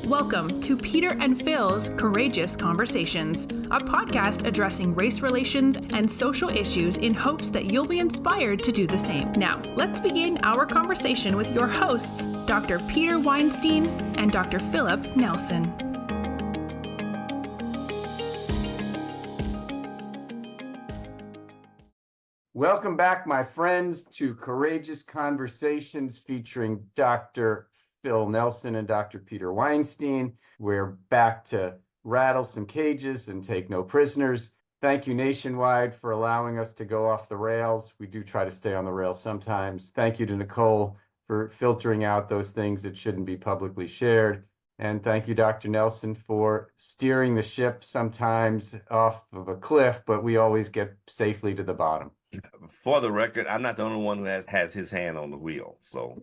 Welcome to Peter and Phil's Courageous Conversations, a podcast addressing race relations and social issues in hopes that you'll be inspired to do the same. Now, let's begin our conversation with your hosts, Dr. Peter Weinstein and Dr. Philip Nelson. Welcome back, my friends, to Courageous Conversations featuring Dr. Phil Nelson and Dr. Peter Weinstein. We're back to rattle some cages and take no prisoners. Thank you, Nationwide, for allowing us to go off the rails. We do try to stay on the rails sometimes. Thank you to Nicole for filtering out those things that shouldn't be publicly shared. And thank you, Dr. Nelson, for steering the ship sometimes off of a cliff, but we always get safely to the bottom. For the record, I'm not the only one who has his hand on the wheel. So,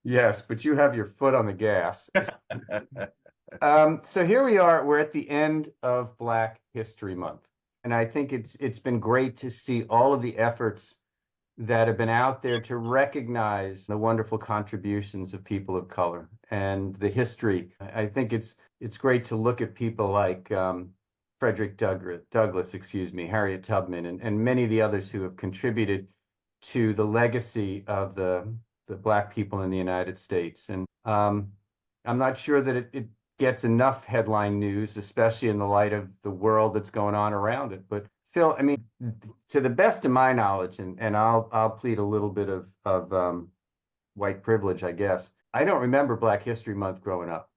yes, but you have your foot on the gas. So here we are. We're at the end of Black History Month, and I think it's been great to see all of the efforts that have been out there to recognize the wonderful contributions of people of color and the history. I think it's great to look at people like Frederick Douglass, Harriet Tubman, and many of the others who have contributed to the legacy of the Black people in the United States. And I'm not sure that it gets enough headline news, especially in the light of the world that's going on around it. But Phil, I mean, to the best of my knowledge, and I'll plead a little bit of white privilege, I guess. I don't remember Black History Month growing up.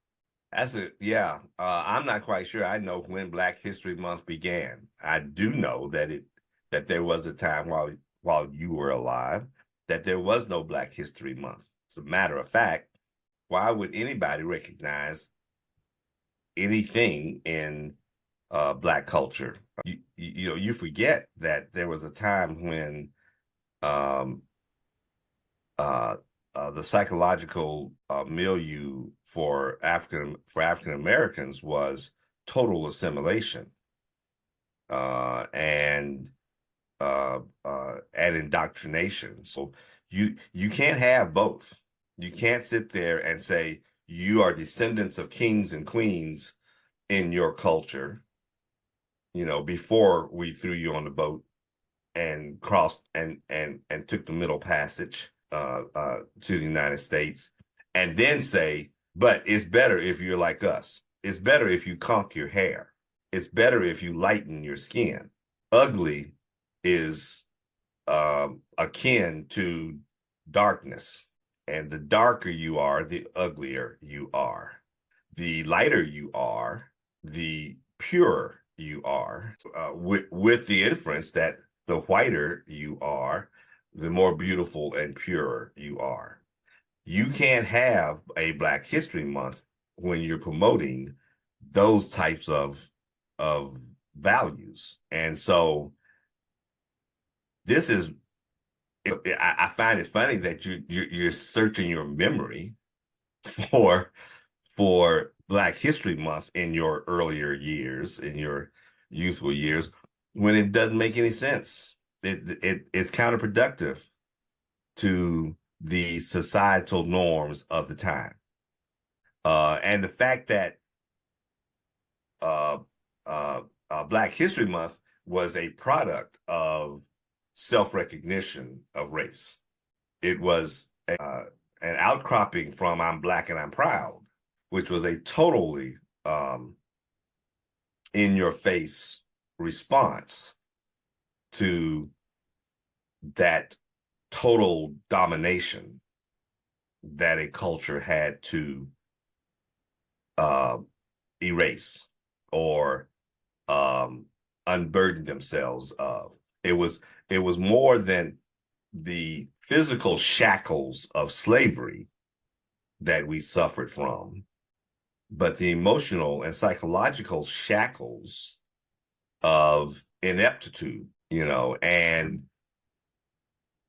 That's it. Yeah. I'm not quite sure I know when Black History Month began. I do know that there was a time while you were alive that there was no Black History Month. As a matter of fact, why would anybody recognize anything in Black culture? You forget that there was a time when the psychological milieu for African Americans was total assimilation and indoctrination. So you can't have both. You can't sit there and say you are descendants of kings and queens in your culture, before we threw you on the boat and crossed and took the Middle Passage to the United States, and then say, but it's better if you're like us. It's better if you conk your hair. It's better if you lighten your skin. Ugly is akin to darkness. And the darker you are, the uglier you are. The lighter you are, the purer you are, with the inference that the whiter you are, the more beautiful and pure you are. You can't have a Black History Month when you're promoting those types of values. And so this is, I find it funny that you're searching your memory for Black History Month in your earlier years, in your youthful years, when it doesn't make any sense. It's counterproductive to the societal norms of the time. And the fact that Black History Month was a product of self-recognition of race. It was an outcropping from I'm Black and I'm proud, which was a totally in-your-face response to that total domination that a culture had to erase or unburden themselves of. It was more than the physical shackles of slavery that we suffered from, but the emotional and psychological shackles of ineptitude, and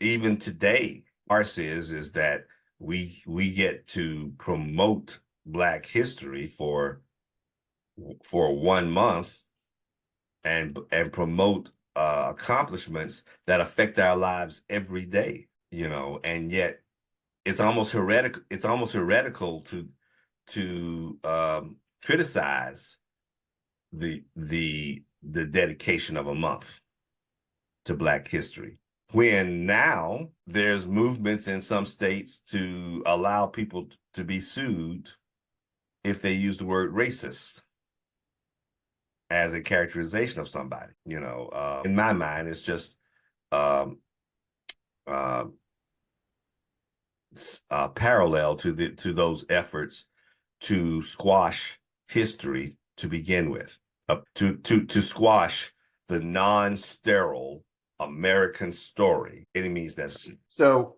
even today, ours is that we get to promote Black history for 1 month and promote accomplishments that affect our lives every day, and yet it's almost heretical. It's almost heretical to criticize the dedication of a month to Black history, when now there's movements in some states to allow people to be sued if they use the word racist as a characterization of somebody. In my mind, it's just um, uh, parallel to those efforts to squash history to begin with, to squash the non-sterile American story. It means that's So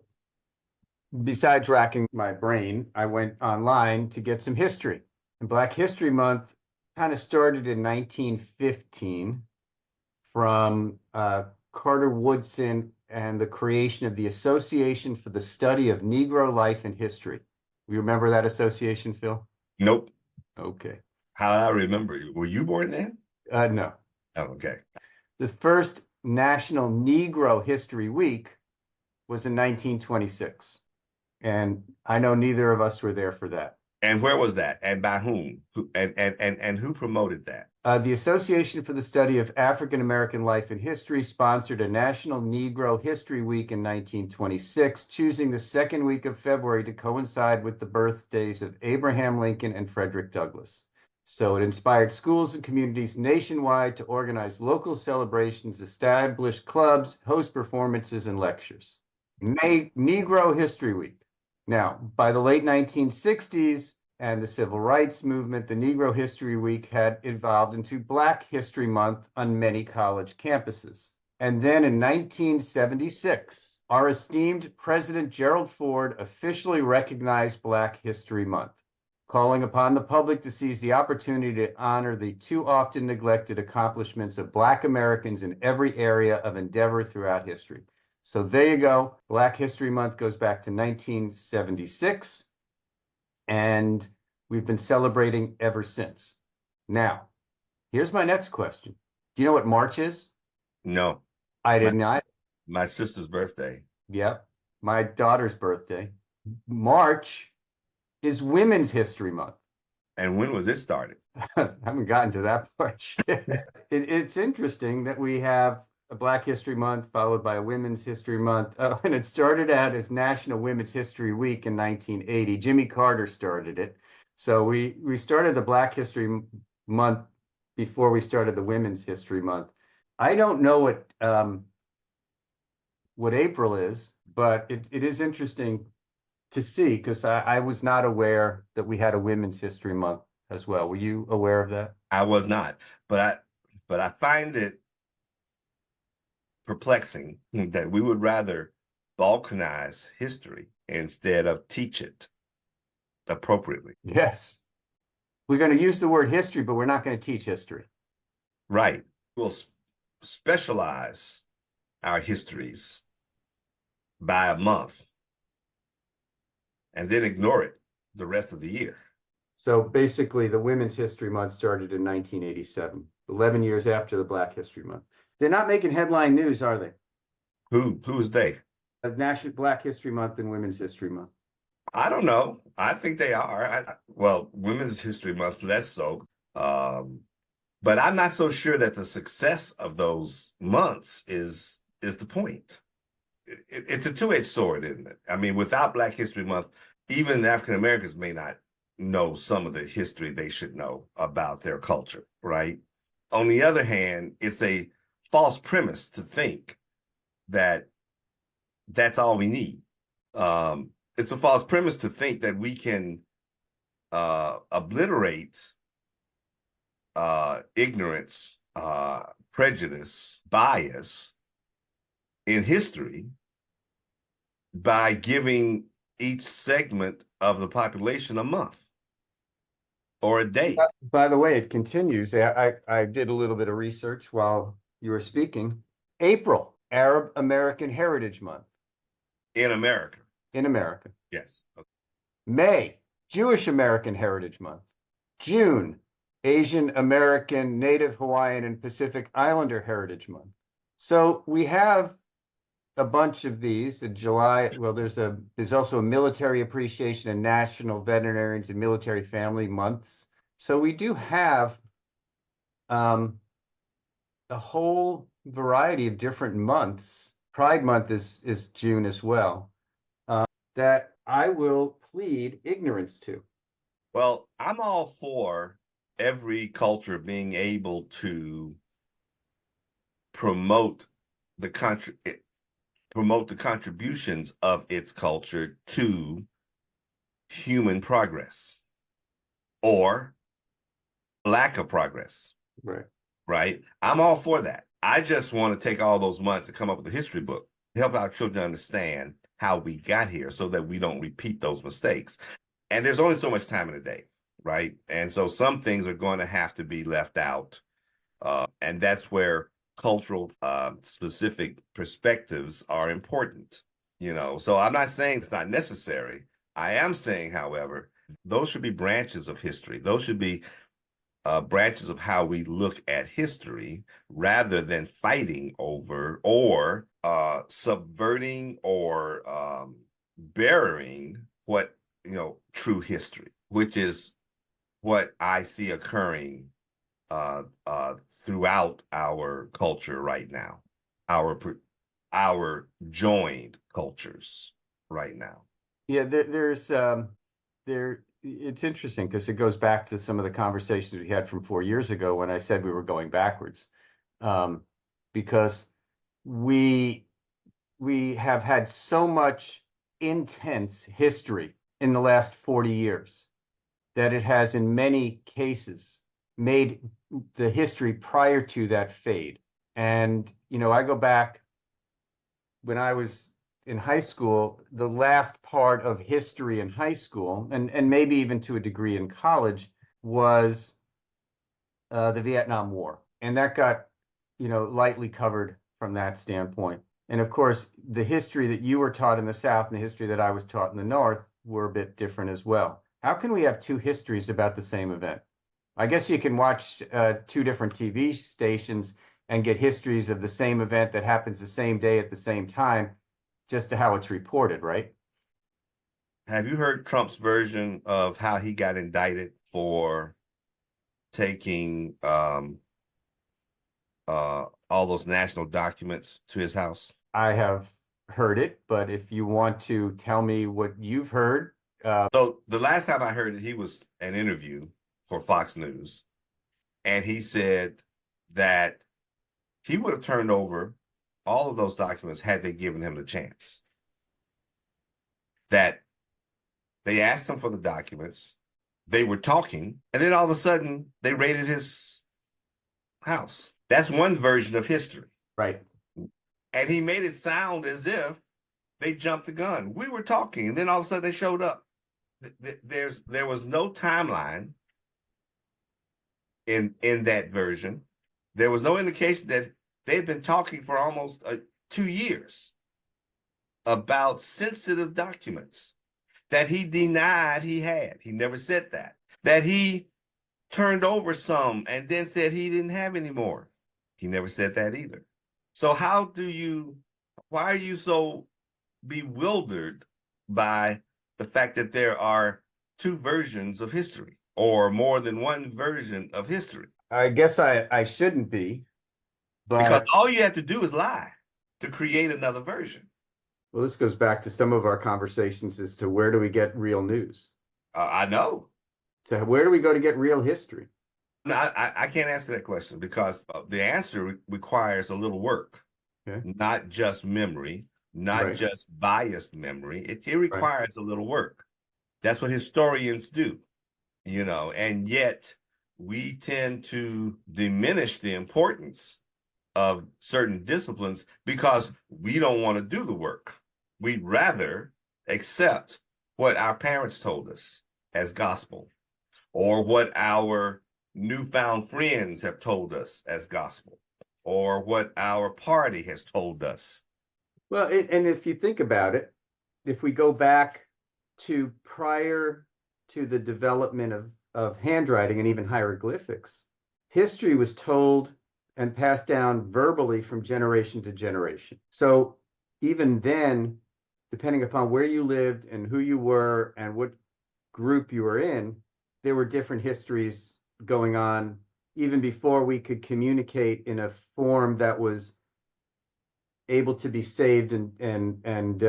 besides racking my brain, I went online to get some history. And Black History Month kind of started in 1915 from Carter Woodson and the creation of the Association for the Study of Negro Life and History. You remember that association, Phil? nope. Okay. How do I remember you? Were you born then? No. Oh, okay. The first National Negro History Week was in 1926. And I know neither of us were there for that. And where was that? And by whom? And who promoted that? The Association for the Study of African American Life and History sponsored a National Negro History Week in 1926, choosing the second week of February to coincide with the birthdays of Abraham Lincoln and Frederick Douglass. So it inspired schools and communities nationwide to organize local celebrations, establish clubs, host performances, and lectures. Negro History Week. Now, by the late 1960s and the Civil Rights Movement, the Negro History Week had evolved into Black History Month on many college campuses. And then in 1976, our esteemed President Gerald Ford officially recognized Black History Month, calling upon the public to seize the opportunity to honor the too often neglected accomplishments of Black Americans in every area of endeavor throughout history. So there you go. Black History Month goes back to 1976, and we've been celebrating ever since. Now, here's my next question. Do you know what March is? No. I did not. My sister's birthday. Yep. My daughter's birthday. March is Women's History Month. And when was it started? I haven't gotten to that part yet. It's interesting that we have a Black History Month followed by a Women's History Month. And it started out as National Women's History Week in 1980. Jimmy Carter started it. So we started the Black History Month before we started the Women's History Month. I don't know what April is, but it is interesting to see, because I was not aware that we had a Women's History Month as well. Were you aware of that? I was not, but I find it perplexing that we would rather balkanize history instead of teach it appropriately. Yes. We're going to use the word history, but we're not going to teach history. Right. We'll specialize our histories by a month and then ignore it the rest of the year. So basically, the Women's History Month started in 1987, 11 years after the Black History Month. They're not making headline news, are they? Who's they? National Black History Month and Women's History Month. I don't know. I think they are. Well, Women's History Month, less so. But I'm not so sure that the success of those months is the point. It's a two-edged sword, isn't it? I mean, without Black History Month, even African Americans may not know some of the history they should know about their culture, right? On the other hand, it's a false premise to think that that's all we need. It's a false premise to think that we can obliterate ignorance, prejudice, bias in history by giving each segment of the population a month or a day. By the way, it continues. I did a little bit of research while you were speaking. April, Arab American Heritage Month. In America. In America. Yes. Okay. May, Jewish American Heritage Month. June, Asian American, Native Hawaiian, and Pacific Islander Heritage Month. So we have a bunch of these. In July, well, there's also a military appreciation and national veterinarians and military family months. So we do have a whole variety of different months. Pride Month is June as well. That I will plead ignorance to. Well, I'm all for every culture being able to promote the contributions of its culture to human progress or lack of progress. Right. Right? I'm all for that. I just want to take all those months and come up with a history book to help our children understand how we got here so that we don't repeat those mistakes. And there's only so much time in a day, right? And so some things are going to have to be left out. And that's where cultural specific perspectives are important, So I'm not saying it's not necessary. I am saying, however, those should be branches of history. Those should be branches of how we look at history rather than fighting over or subverting or burying what, true history, which is what I see occurring throughout our culture right now, our joined cultures right now. Yeah, it's interesting because it goes back to some of the conversations we had from 4 years ago when I said we were going backwards, because we have had so much intense history in the last 40 years that it has in many cases made the history prior to that fade. And, I go back when I was in high school, the last part of history in high school, and maybe even to a degree in college, was the Vietnam War. And that got, lightly covered from that standpoint. And of course, the history that you were taught in the South and the history that I was taught in the North were a bit different as well. How can we have two histories about the same event? I guess you can watch two different TV stations and get histories of the same event that happens the same day at the same time, just to how it's reported, right? Have you heard Trump's version of how he got indicted for taking all those national documents to his house? I have heard it, but if you want to tell me what you've heard. So the last time I heard it, he was an interview for Fox News, and he said that he would have turned over all of those documents had they given him the chance. That they asked him for the documents, they were talking, and then all of a sudden they raided his house. That's one version of history. Right. And he made it sound as if they jumped the gun. We were talking, and then all of a sudden they showed up. There was no timeline in that version. There was no indication that they'd been talking for almost 2 years about sensitive documents that he denied he had. He never said that. That he turned over some and then said he didn't have any more. He never said that either. So why are you so bewildered by the fact that there are two versions of history or more than one version of history? I guess I shouldn't be, Because but all you have to do is lie to create another version. well, this goes back to some of our conversations as to where do we get real news? I know. So where do we go to get real history? No, I can't answer that question because the answer requires a little work, Okay. not just memory, not Right. just biased memory. It requires a little work. That's what historians do, and yet we tend to diminish the importance of certain disciplines because we don't want to do the work. We'd rather accept what our parents told us as gospel or what our newfound friends have told us as gospel or what our party has told us. Well, and if you think about it, if we go back to prior to the development of handwriting and even hieroglyphics, history was told and passed down verbally from generation to generation. So even then, depending upon where you lived and who you were and what group you were in, there were different histories going on even before we could communicate in a form that was able to be saved and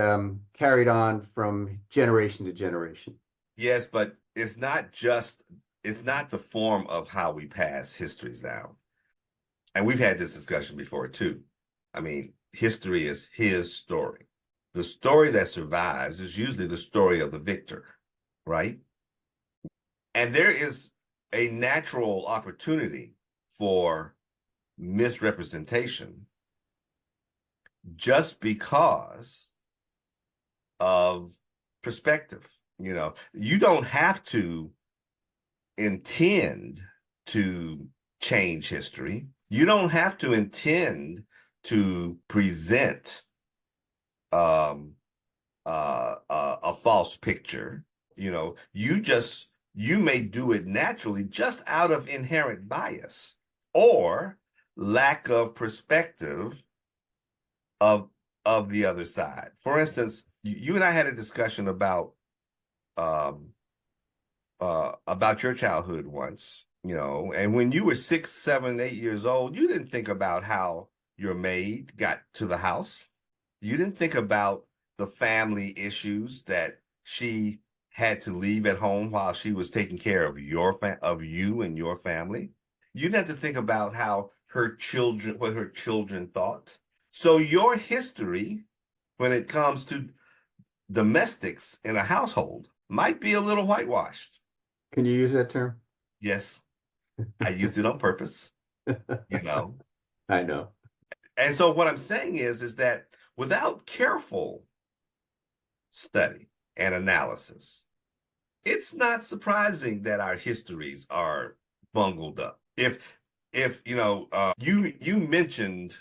carried on from generation to generation. Yes, but it's not the form of how we pass histories down. And we've had this discussion before too. I mean, history is his story. The story that survives is usually the story of the victor, right? And there is a natural opportunity for misrepresentation just because of perspective. You don't have to intend to change history. You don't have to intend to present a false picture. You may do it naturally just out of inherent bias or lack of perspective of the other side. For instance, you and I had a discussion about your childhood once, and when you were 6, 7, 8 years old, you didn't think about how your maid got to the house. You didn't think about the family issues that she had to leave at home while she was taking care of you and your family. You didn't have to think about what her children thought. So your history, when it comes to domestics in a household, might be a little whitewashed. Can you use that term? Yes, I used it on purpose, you know. I know. And so what I'm saying is that without careful study and analysis, it's not surprising that our histories are bungled up. If you mentioned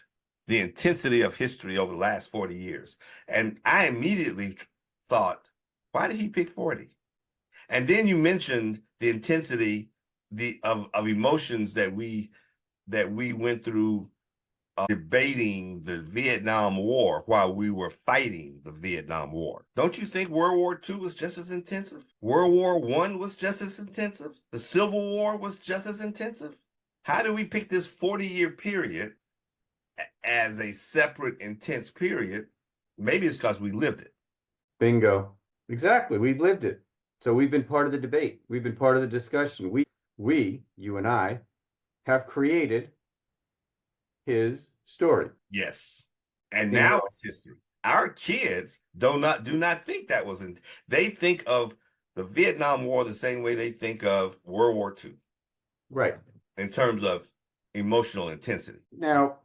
the intensity of history over the last 40 years, and I immediately thought, why did he pick 40? And then you mentioned the intensity of emotions that we went through debating the Vietnam War while we were fighting the Vietnam War. Don't you think World War II was just as intensive? World War I was just as intensive? The Civil War was just as intensive? How do we pick this 40-year period as a separate intense period? Maybe it's because we lived it. Bingo. Exactly. We've lived it. So we've been part of the debate. We've been part of the discussion. You and I, have created his story. Yes. And now it's history. Our kids do not think that they think of the Vietnam War the same way they think of World War II. Right. In terms of emotional intensity. Now,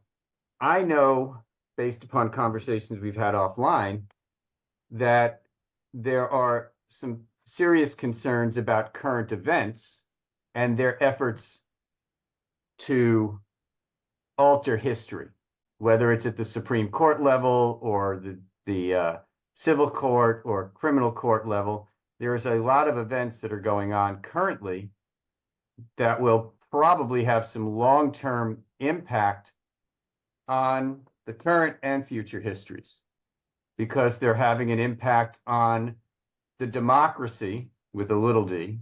I know, based upon conversations we've had offline, that there are some serious concerns about current events and their efforts to alter history, whether it's at the Supreme Court level or the civil court or criminal court level. There's a lot of events that are going on currently that will probably have some long-term impact on the current and future histories, because they're having an impact on the democracy, with a little d,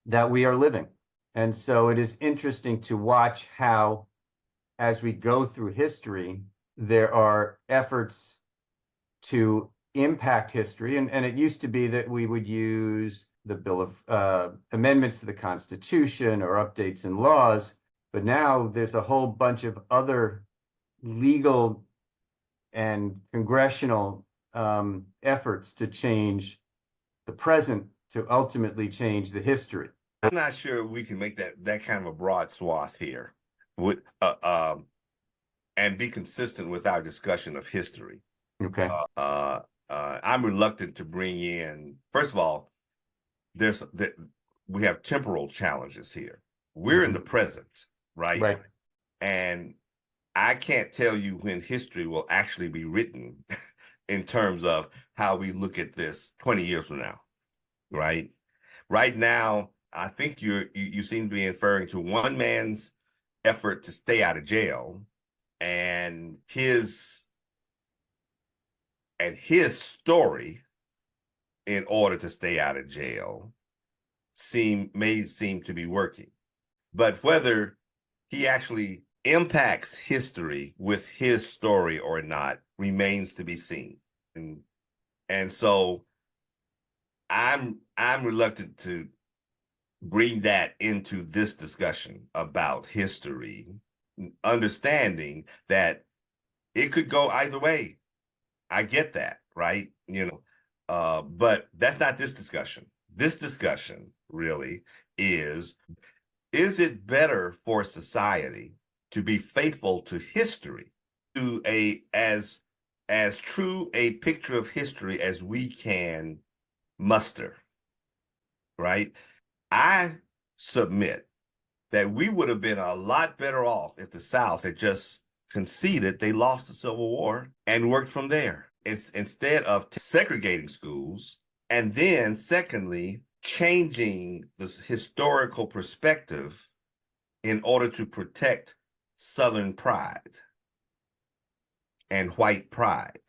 that we are living. And so it is interesting to watch how, as we go through history, there are efforts to impact history. And it used to be that we would use the Bill of Amendments to the Constitution or updates in laws. But now there's a whole bunch of other legal and congressional efforts to change the present, to ultimately change the history. I'm not sure we can make that kind of a broad swath here with and be consistent with our discussion of history. Okay. I'm reluctant to bring in, first of all, we have temporal challenges here. We're in the present, right? Right. And I can't tell you when history will actually be written in terms of how we look at this 20 years from now, right? Right now, I think you seem to be referring to one man's effort to stay out of jail and his and his story in order to stay out of jail may seem to be working. But whether he actually impacts history with his story or not remains to be seen. And so I'm reluctant to bring that into this discussion about history, understanding that it could go either way. I get that, right? But that's not this discussion. This discussion really is it better for society to be faithful to history, to as true a picture of history as we can muster, right? I submit that we would have been a lot better off if the South had just conceded they lost the Civil War and worked from there. It's instead of segregating schools, and then secondly, changing the historical perspective in order to protect Southern pride and white pride.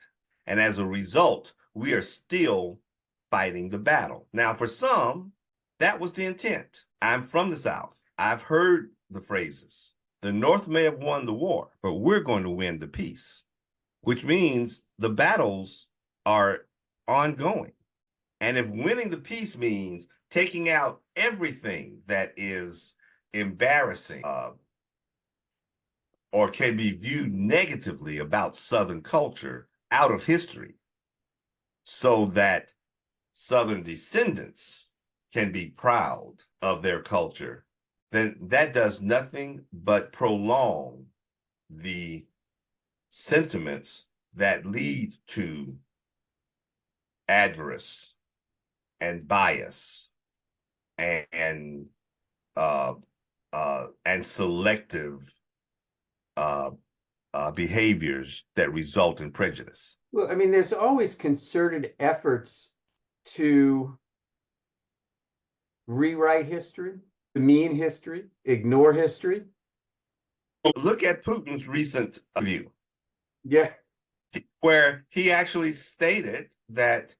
And as a result, we are still fighting the battle. Now, for some, that was the intent. I'm from the South. I've heard the phrases. The North may have won the war, but we're going to win the peace, which means the battles are ongoing. And if winning the peace means taking out everything that is embarrassing or can be viewed negatively about Southern culture out of history so that Southern descendants can be proud of their culture, then that does nothing but prolong the sentiments that lead to avarice and bias and selective behaviors that result in prejudice. Well, I mean, there's always concerted efforts to rewrite history, demean history, ignore history. Look at Putin's recent view. Yeah. Where he actually stated that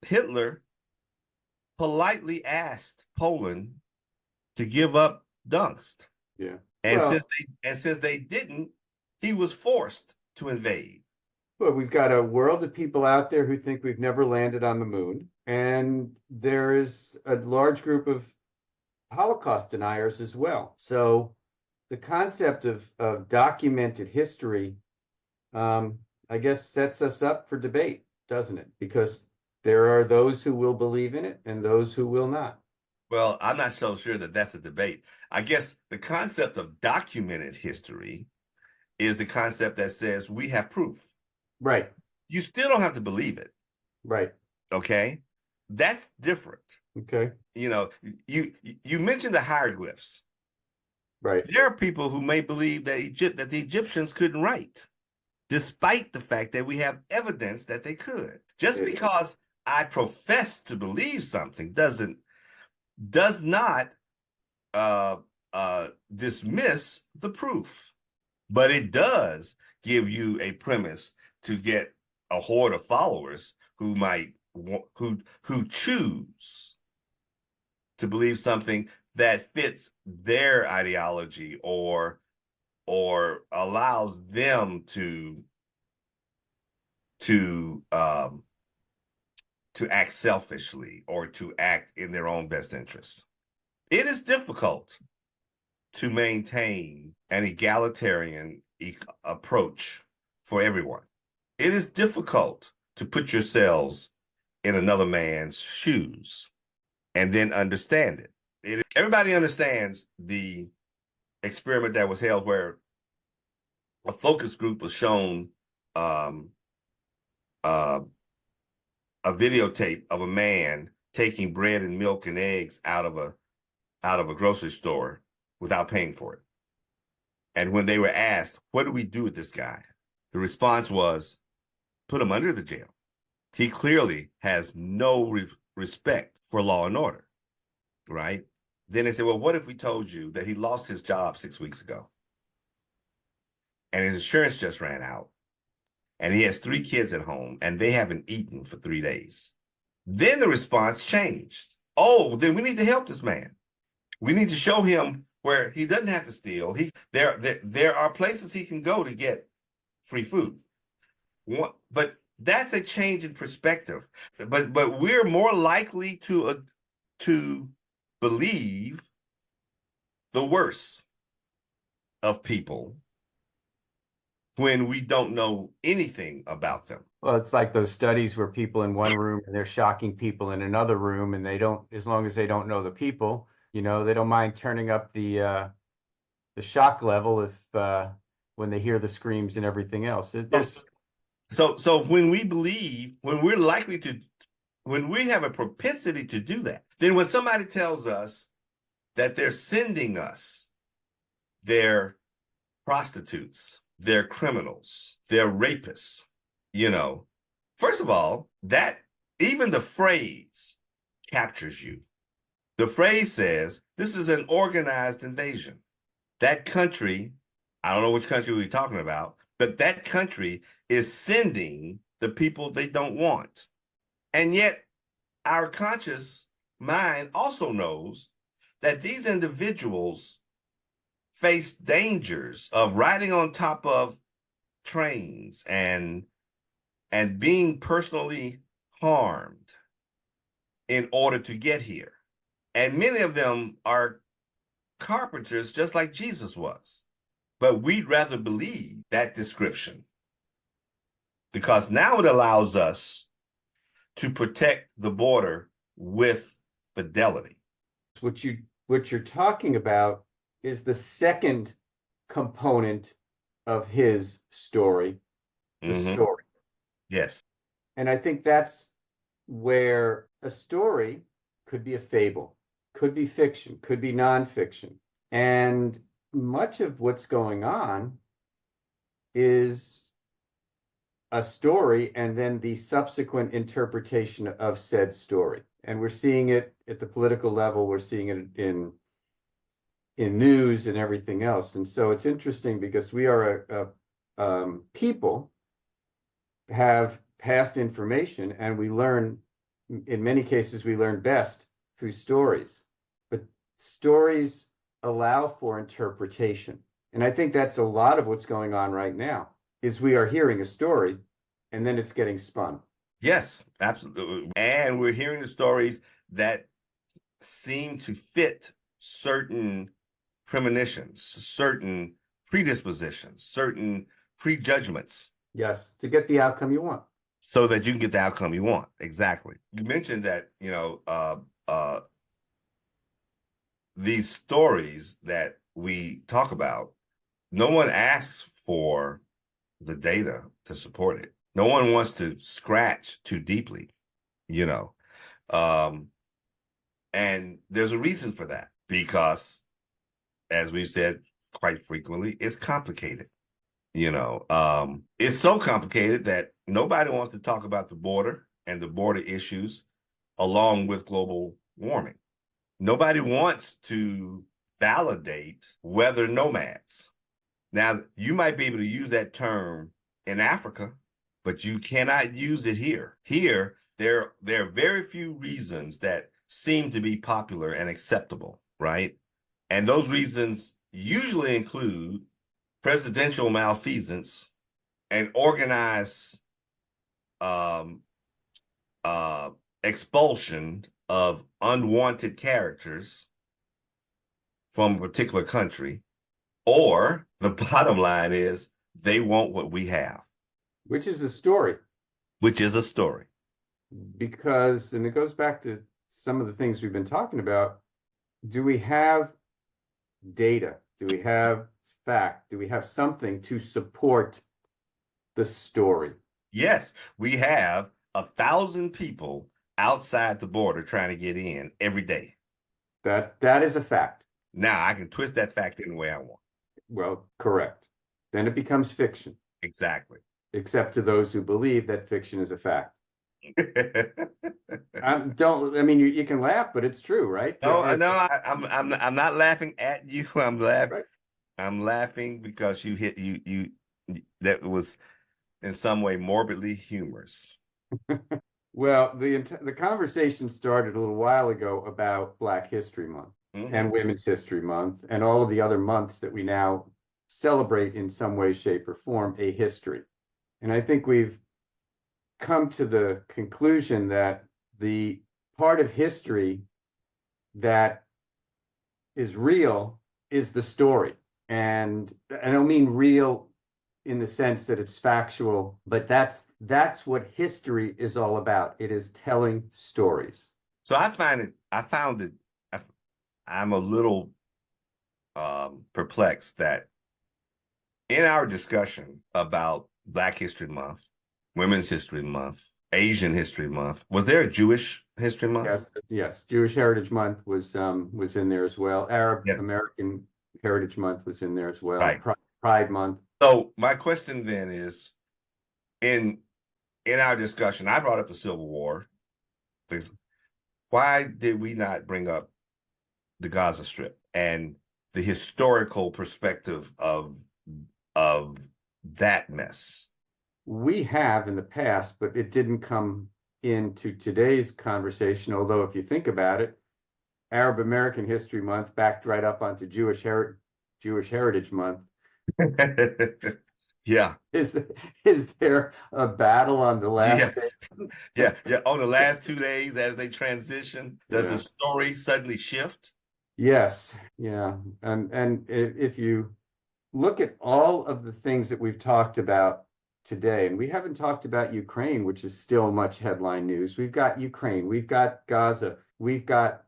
Hitler politely asked Poland to give up Dunst. Yeah. And since they didn't, he was forced to invade. Well, we've got a world of people out there who think we've never landed on the moon, and there is a large group of Holocaust deniers as well. So the concept of documented history, I guess, sets us up for debate, doesn't it? Because there are those who will believe in it and those who will not. Well, I'm not so sure that that's a debate. I guess the concept of documented history is the concept that says we have proof. Right. You still don't have to believe it. Right. Okay. That's different. Okay. You mentioned the hieroglyphs. Right. There are people who may believe that the Egyptians couldn't write, despite the fact that we have evidence that they could. Just because I profess to believe something does not dismiss the proof, but it does give you a premise to get a horde of followers who choose to believe something that fits their ideology or allows them to act selfishly or to act in their own best interests. It is difficult to maintain an egalitarian approach for everyone. It is difficult to put yourselves in another man's shoes and then understand it. Everybody understands the experiment that was held where a focus group was shown a videotape of a man taking bread and milk and eggs out of a grocery store without paying for it. And when they were asked, what do we do with this guy? The response was, put him under the jail. He clearly has no respect for law and order, right? Then they said, well, what if we told you that he lost his job 6 weeks ago and his insurance just ran out and he has 3 kids at home, and they haven't eaten for 3 days. Then the response changed. Oh, then we need to help this man. We need to show him where he doesn't have to steal. There are places he can go to get free food. But that's a change in perspective. But we're more likely to believe the worst of people when we don't know anything about them. Well, it's like those studies where people in one room and they're shocking people in another room, and they don't, as long as they don't know the people, they don't mind turning up the shock level if when they hear the screams and everything else. There's So when we have a propensity to do that, then when somebody tells us that they're sending us, they're prostitutes, they're criminals, they're rapists, first of all, that even the phrase captures you. The phrase says this is an organized invasion. That country, I don't know which country we're talking about, but that country is sending the people they don't want. And yet our conscious mind also knows that these individuals face dangers of riding on top of trains and being personally harmed in order to get here. And many of them are carpenters, just like Jesus was. But we'd rather believe that description because now it allows us to protect the border with fidelity. what you're talking about is the second component of his story, the story. Yes. And I think that's where a story could be a fable, could be fiction, could be nonfiction. And much of what's going on is a story and then the subsequent interpretation of said story. And we're seeing it at the political level, we're seeing it in news and everything else. And so it's interesting because we are people have past information, and we learn, in many cases, we learn best through stories. But stories allow for interpretation. And I think that's a lot of what's going on right now, is we are hearing a story and then it's getting spun. Yes, absolutely. And we're hearing the stories that seem to fit certain premonitions, certain predispositions, certain prejudgments. Yes, to get the outcome you want. So that you can get the outcome you want. Exactly. You mentioned that, these stories that we talk about, no one asks for the data to support it. No one wants to scratch too deeply, and there's a reason for that, because as we've said quite frequently, it's complicated. It's so complicated that nobody wants to talk about the border and the border issues along with global warming. Nobody wants to validate weather nomads. Now, you might be able to use that term in Africa, but you cannot use it here. Here, there are very few reasons that seem to be popular and acceptable, right? And those reasons usually include presidential malfeasance and organized expulsion of unwanted characters from a particular country, or the bottom line is they want what we have. Which is a story. Which is a story. Because, and it goes back to some of the things we've been talking about, do we have data? Do we have fact? Do we have something to support the story? Yes, we have 1,000 people outside the border trying to get in every day. That is a fact. Now, I can twist that fact any way I want. Well, correct. Then it becomes fiction. Exactly. Except to those who believe that fiction is a fact. You can laugh, but it's true, right? I'm not laughing at you. I'm laughing. Right. I'm laughing because you that was in some way morbidly humorous. Well, the conversation started a little while ago about Black History Month and Women's History Month and all of the other months that we now celebrate in some way, shape, or form a history. And I think we've come to the conclusion that the part of history that is real is the story. And I don't mean real in the sense that it's factual, but that's what history is all about. It is telling stories. So I'm a little perplexed that in our discussion about Black History Month, Women's History Month, Asian History Month, was there a Jewish History Month? Yes. Jewish Heritage Month was in there as well. Arab American Heritage Month was in there as well. Right. Pride Month. So my question then is, in our discussion, I brought up the Civil War. Why did we not bring up the Gaza Strip and the historical perspective of that mess? We have in the past, but it didn't come into today's conversation. Although if you think about it, Arab American History Month backed right up onto Jewish Heritage Month. Yeah. Is there a battle on the last day? Yeah. On the last 2 days as they transition, does the story suddenly shift? Yes. Yeah. And if you look at all of the things that we've talked about today, and we haven't talked about Ukraine, which is still much headline news. We've got Ukraine, we've got Gaza, we've got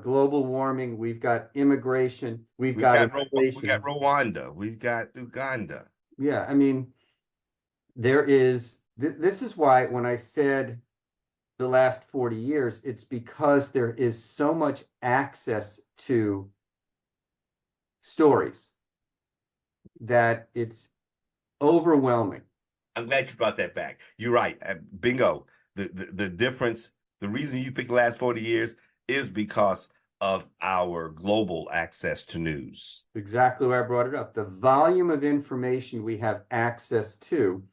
global warming, we've got immigration, we've got inflation. We got Rwanda, we've got Uganda. Yeah, I mean, there is, this is why when I said the last 40 years, it's because there is so much access to stories that it's overwhelming. I'm glad you brought that back. You're right. Bingo. The difference, the reason you picked the last 40 years is because of our global access to news. Exactly why I brought it up. The volume of information we have access to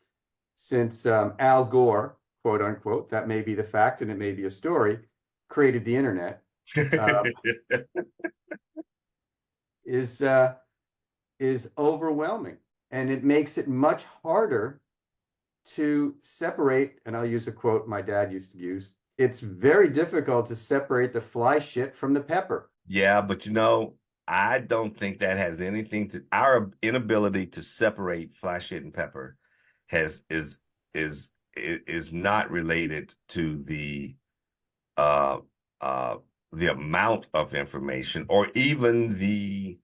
since Al Gore, quote unquote, that may be the fact and it may be a story, created the internet, is overwhelming. And it makes it much harder to separate, and I'll use a quote my dad used to use, it's very difficult to separate the fly shit from the pepper. Yeah, but I don't think that has anything to our inability to separate fly shit and pepper is not related to the amount of information or even the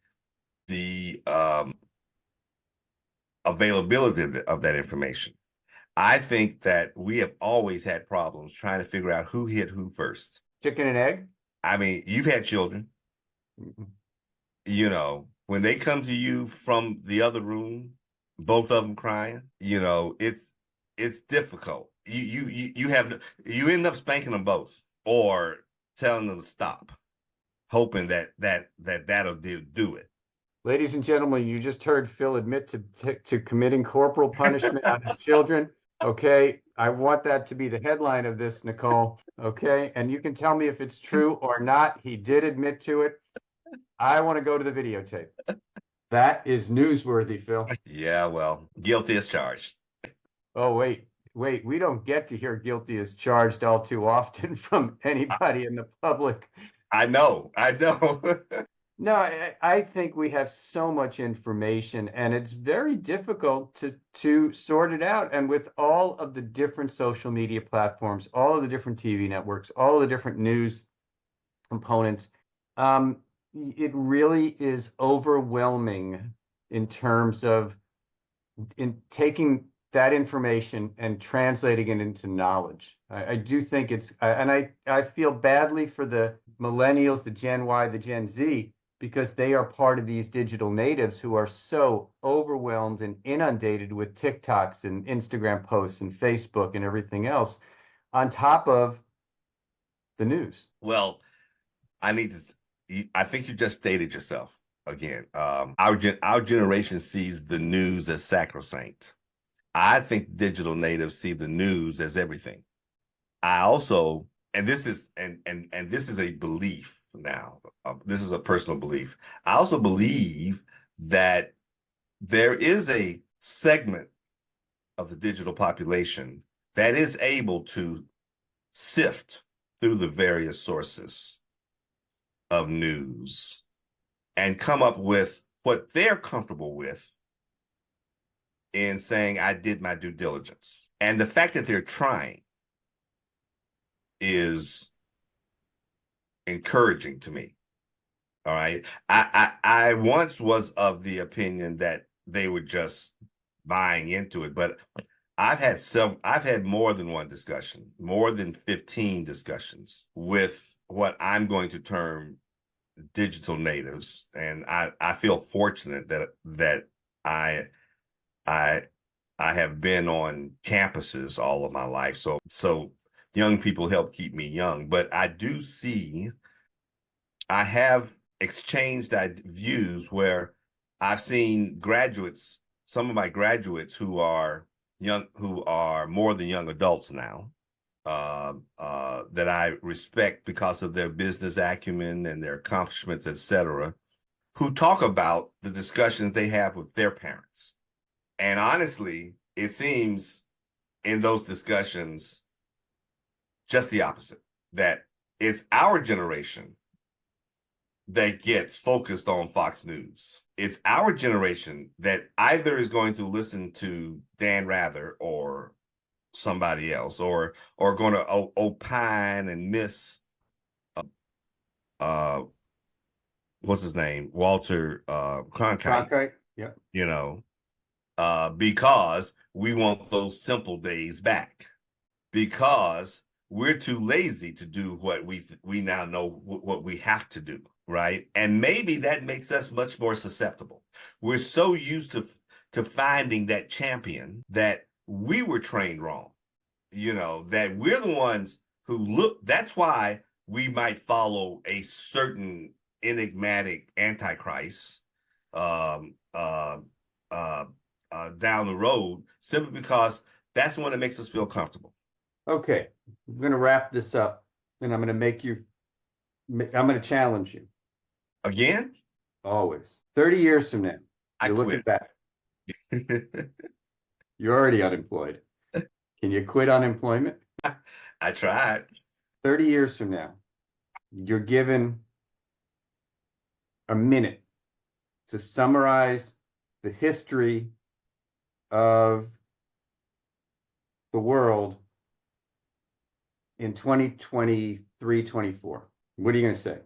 availability of that information. I think that we have always had problems trying to figure out who hit who first. Chicken and egg? I mean, you've had children. Mm-hmm. When they come to you from the other room, both of them crying, it's difficult. You end up spanking them both or telling them to stop, hoping that'll do it. Ladies and gentlemen, you just heard Phil admit to committing corporal punishment on his children. Okay, I want that to be the headline of this, Nicole. Okay, and you can tell me if it's true or not. He did admit to it. I want to go to the videotape. That is newsworthy, Phil. Yeah, well, guilty as charged. Oh, wait. We don't get to hear guilty as charged all too often from anybody in the public. I know. No, I think we have so much information and it's very difficult to sort it out. And with all of the different social media platforms, all of the different TV networks, all of the different news components, it really is overwhelming in terms of taking that information and translating it into knowledge. I do think I feel badly for the millennials, the Gen Y, the Gen Z, because they are part of these digital natives who are so overwhelmed and inundated with TikToks and Instagram posts and Facebook and everything else on top of the news. Well, I think you just stated yourself again. Our generation sees the news as sacrosanct. I think digital natives see the news as everything. I also, and this is and this is a belief now. This is a personal belief. I also believe that there is a segment of the digital population that is able to sift through the various sources of news and come up with what they're comfortable with in saying, I did my due diligence. And the fact that they're trying is encouraging to me. All right. I once was of the opinion that they were just buying into it, but I've had more than one discussion, more than 15 discussions with what I'm going to term digital natives. And I feel fortunate that I I I have been on campuses all of my life. So young people help keep me young. But I have exchanged views where I've seen graduates, some of my graduates who are more than young adults now, that I respect because of their business acumen and their accomplishments, etc., who talk about the discussions they have with their parents. And honestly, it seems in those discussions just the opposite, that it's our generation that gets focused on Fox News. It's our generation that either is going to listen to Dan Rather or somebody else, or going to opine and miss uh what's his name, Walter Cronkite, yeah. Because we want those simple days back, because we're too lazy to do what we now know what we have to do, right? And maybe that makes us much more susceptible. We're so used to finding that champion that we were trained wrong, that we're the ones who look. That's why we might follow a certain enigmatic antichrist um, uh, uh, down the road, simply because that's the one that makes us feel comfortable. Okay, I'm going to wrap this up, and I'm going to challenge you. Again? Always. 30 years from now, I you're looking quit. back. You're already unemployed. Can you quit unemployment? I tried. 30 years from now, you're given a minute to summarize the history of the world in 2023, 24. What are you going to say?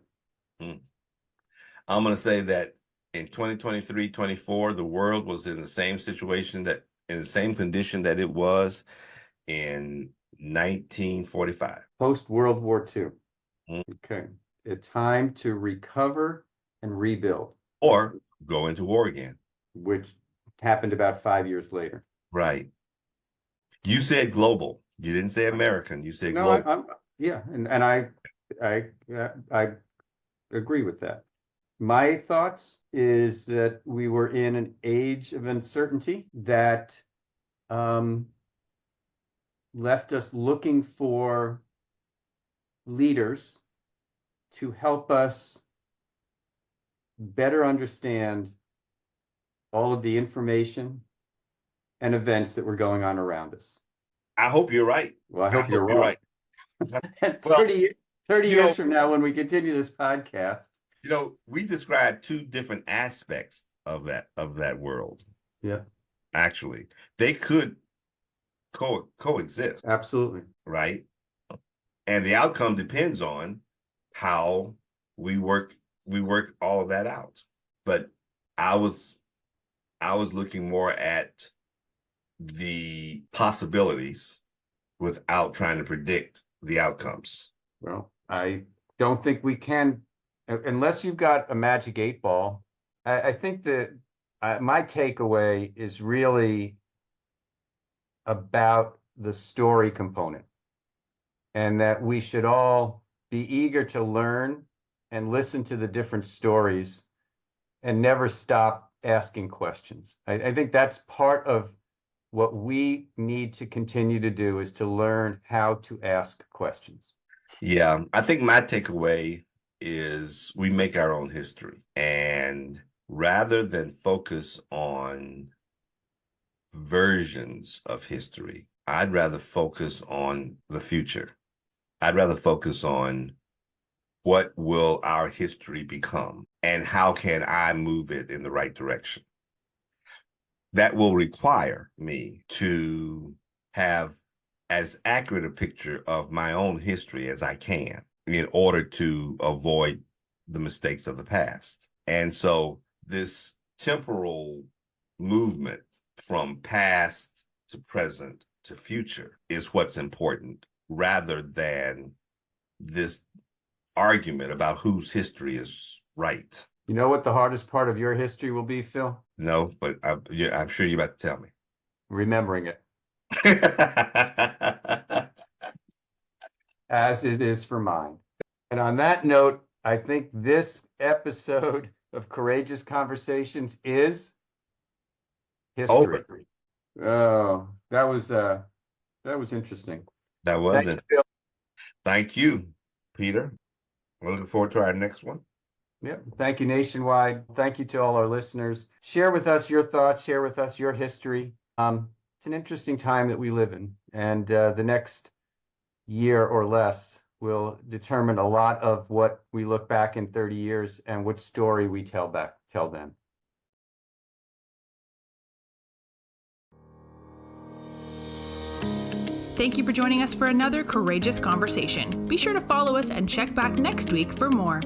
I'm going to say that in 2023, 24, the world was in the same situation, in the same condition that it was in 1945. Post World War II. Okay. It's time to recover and rebuild. Or go into war again. Which happened about 5 years later. Right. You said global. You didn't say American. You said global. Yeah, and I agree with that. My thoughts is that we were in an age of uncertainty that left us looking for leaders to help us better understand all of the information and events that were going on around us. I hope you're right. Well, I hope you're right. And 30 years from now, when we continue this podcast, we described two different aspects of that world. Yeah. Actually, they could coexist. Absolutely. Right. And the outcome depends on how we work all of that out. But I was looking more at the possibilities without trying to predict the outcomes. Well, I don't think we can, unless you've got a magic 8-ball. I think that my takeaway is really about the story component, and that we should all be eager to learn and listen to the different stories and never stop asking questions. I think that's part of what we need to continue to do is to learn how to ask questions. Yeah, I think my takeaway is we make our own history. And rather than focus on versions of history, I'd rather focus on the future. I'd rather focus on what will our history become and how can I move it in the right direction. That will require me to have as accurate a picture of my own history as I can in order to avoid the mistakes of the past. And so this temporal movement from past to present to future is what's important, rather than this argument about whose history is right. You know what the hardest part of your history will be, Phil? No, but I'm sure you're about to tell me. Remembering it, as it is for mine. And on that note, I think this episode of Courageous Conversations is history. Over. Oh, that was interesting. That wasn't. Thanks, Phil. Thank you, Peter. We're looking forward to our next one. Yeah. Thank you, Nationwide. Thank you to all our listeners. Share with us your thoughts. Share with us your history. It's an interesting time that we live in, and the next year or less will determine a lot of what we look back in 30 years and which story we tell then. Thank you for joining us for another Courageous Conversation. Be sure to follow us and check back next week for more.